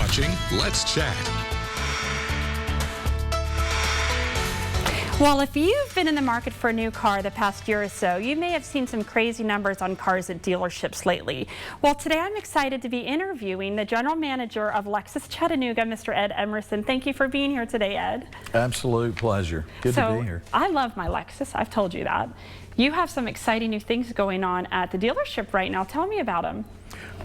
watching Let's Chat. Well, if you've been in the market for a new car the past year or so, you may have seen some crazy numbers on cars at dealerships lately. Well, today I'm excited to be interviewing the general manager of Lexus Chattanooga, Mr. Ed Emerson. Thank you for being here today, Ed. Absolute pleasure. Good to be here. I love my Lexus. I've told you that. You have some exciting new things going on at the dealership right now. Tell me about them.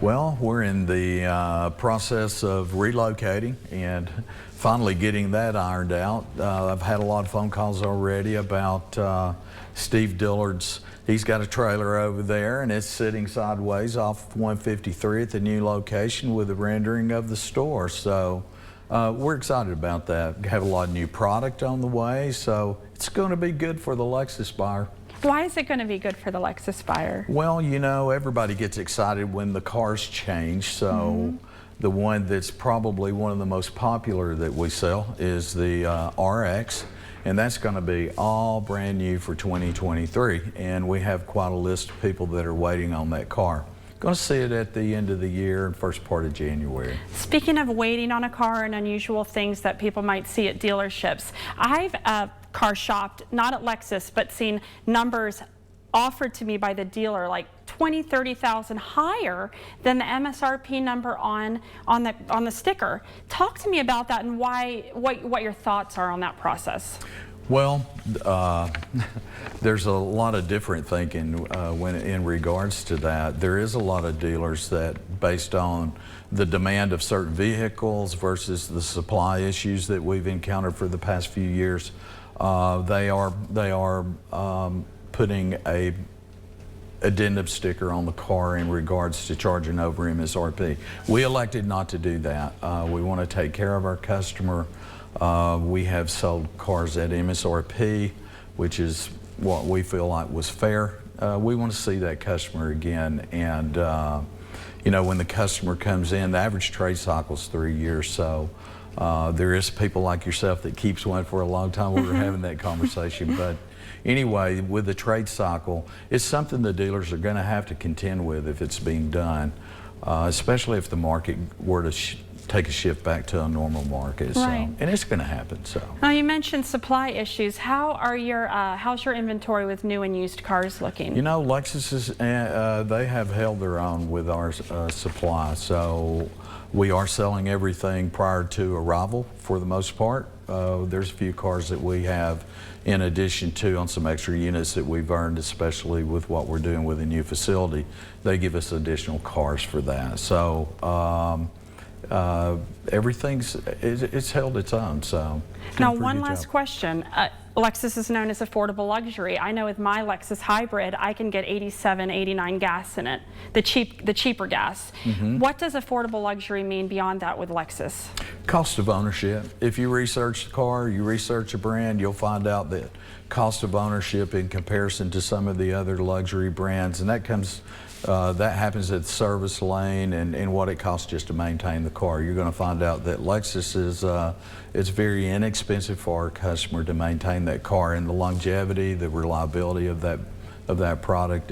Well, we're in the process of relocating and finally getting that ironed out. I've had a lot of phone calls already about Steve Dillard's. He's got a trailer over there and it's sitting sideways off 153 at the new location with a rendering of the store. So we're excited about that. We have a lot of new product on the way, so it's going to be good for the Lexus buyer. Why is it going to be good for the Lexus buyer? Well, you know, everybody gets excited when the cars change, so the one that's probably one of the most popular that we sell is the RX, and that's going to be all brand new for 2023, and we have quite a list of people that are waiting on that car. Going to see it at the end of the year and first part of January. Speaking of waiting on a car and unusual things that people might see at dealerships, I've car shopped, not at Lexus, but seen numbers offered to me by the dealer like 20, 30,000 higher than the MSRP number on the sticker. Talk to me about that and what your thoughts are on that process. Well, there's a lot of different thinking when in regards to that. There is a lot of dealers that, based on the demand of certain vehicles versus the supply issues that we've encountered for the past few years, they are putting a addendum sticker on the car in regards to charging over MSRP. We elected not to do that. We want to take care of our customer. We have sold cars at MSRP, which is what we feel like was fair. We want to see that customer again, and you know, when the customer comes in, the average trade cycle is 3 years, so there is people like yourself that keeps one for a long time. We were having that conversation, but anyway, with the trade cycle, it's something the dealers are going to have to contend with if it's being done, especially if the market were to take a shift back to a normal market. Right. So, and it's going to happen. So now you mentioned supply issues. How's your inventory with new and used cars looking? You know, Lexus is they have held their own with our supply. So we are selling everything prior to arrival for the most part. There's a few cars that we have in addition to on some extra units that we've earned, especially with what we're doing with a new facility. They give us additional cars for that. So it's held its own. So now one last question. Lexus is known as affordable luxury. I know with my Lexus hybrid, I can get 87, 89 gas in it, the cheaper gas. What does affordable luxury mean beyond that with Lexus? Cost of ownership. If you research the car, you research a brand, you'll find out that cost of ownership in comparison to some of the other luxury brands, and that comes that happens at the service lane and what it costs just to maintain the car. You're going to find out that Lexus is it's very inexpensive for our customer to maintain that car, and the longevity, the reliability of that product,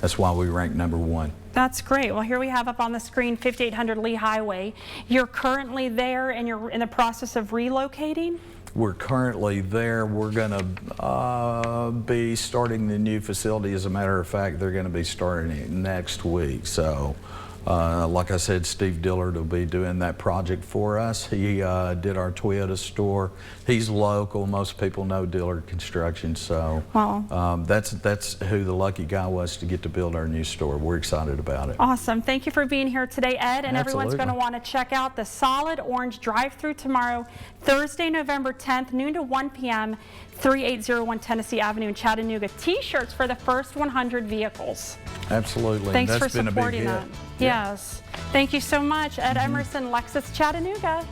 that's why we rank #1. That's great. Well, here we have up on the screen 5800 Lee Highway. You're currently there and you're in the process of relocating? We're currently there. We're going to be starting the new facility. As a matter of fact, they're going to be starting it next week. So, like I said, Steve Dillard will be doing that project for us. He did our Toyota store. He's local. Most people know Dillard Construction. So that's who the lucky guy was to get to build our new store. We're excited about it. Awesome. Thank you for being here today, Ed. And Absolutely. Everyone's going to want to check out the Solid Orange drive-through tomorrow, Thursday, November 10th, noon to 1 p.m., 3801 Tennessee Avenue in Chattanooga. T-shirts for the first 100 vehicles. Absolutely. Thanks That's for been supporting a big that. hit. Yes. Thank you so much, Ed Emerson, Lexus Chattanooga.